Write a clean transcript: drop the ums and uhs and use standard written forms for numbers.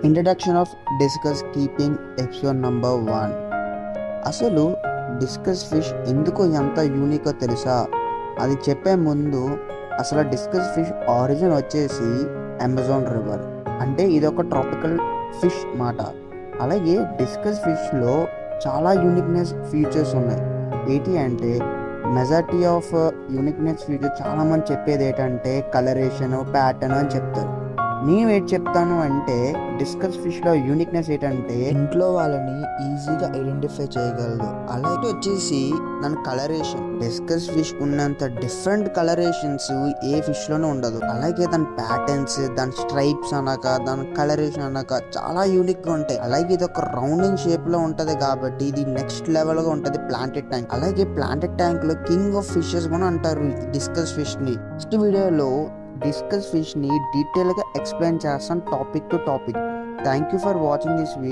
Introduction of discuss keeping episode number 1. అసలు discuss fish ఎందుకు ఎంత యూనికో తెలుసా? అది చెప్పే ముందు అసలు డిస్కస్ ఫిష్ ఆరిజిన్ వచ్చేసి అమెజాన్ రివర్. అంటే ఇది ఒక ట్రాపికల్ ఫిష్ మాట. అలాగే డిస్కస్ ఫిష్లో చాలా యూనిక్నెస్ ఫీచర్స్ ఉన్నాయి. ఏంటి అంటే మెజారిటీ ఆఫ్ యూనిక్నెస్ ఫీచర్ చాలామంది చెప్పేది ఏంటంటే కలరేషన్, ప్యాటర్న్ అని చెప్తారు. నేను ఏంటి చెప్తాను అంటే డిస్కస్ ఫిష్లో యూనిక్నెస్ ఏంటంటే ఇంట్లో వాళ్ళని ఈజీగా ఐడెంటిఫై చేయగలదు. అలాగే వచ్చేసి దాని కలరేషన్. డిస్కస్ ఫిష్ ఉన్నంత డిఫరెంట్ కలరేషన్స్ ఏ ఫిష్లోనూ ఉండదు. అలాగే దాని ప్యాటర్న్స్, దాని స్ట్రైప్స్ అనక, దాని కలరేషన్ అనక చాలా యూనిక్గా ఉంటాయి. అలాగే ఇది ఒక రౌండింగ్ షేప్లో ఉంటుంది కాబట్టి ఇది నెక్స్ట్ లెవెల్గా ఉంటుంది ప్లాంటెడ్ ట్యాంక్. అలాగే ప్లాంటెడ్ ట్యాంక్లో కింగ్ ఆఫ్ ఫిషెస్ కూడా అంటారు డిస్కస్ ఫిష్ని. నెక్స్ట్ వీడియోలో డిస్కస్ ఫిష్ని డీటెయిల్గా ఎక్స్ప్లెయిన్ చేస్తాను topic to topic. Thank you for watching this video.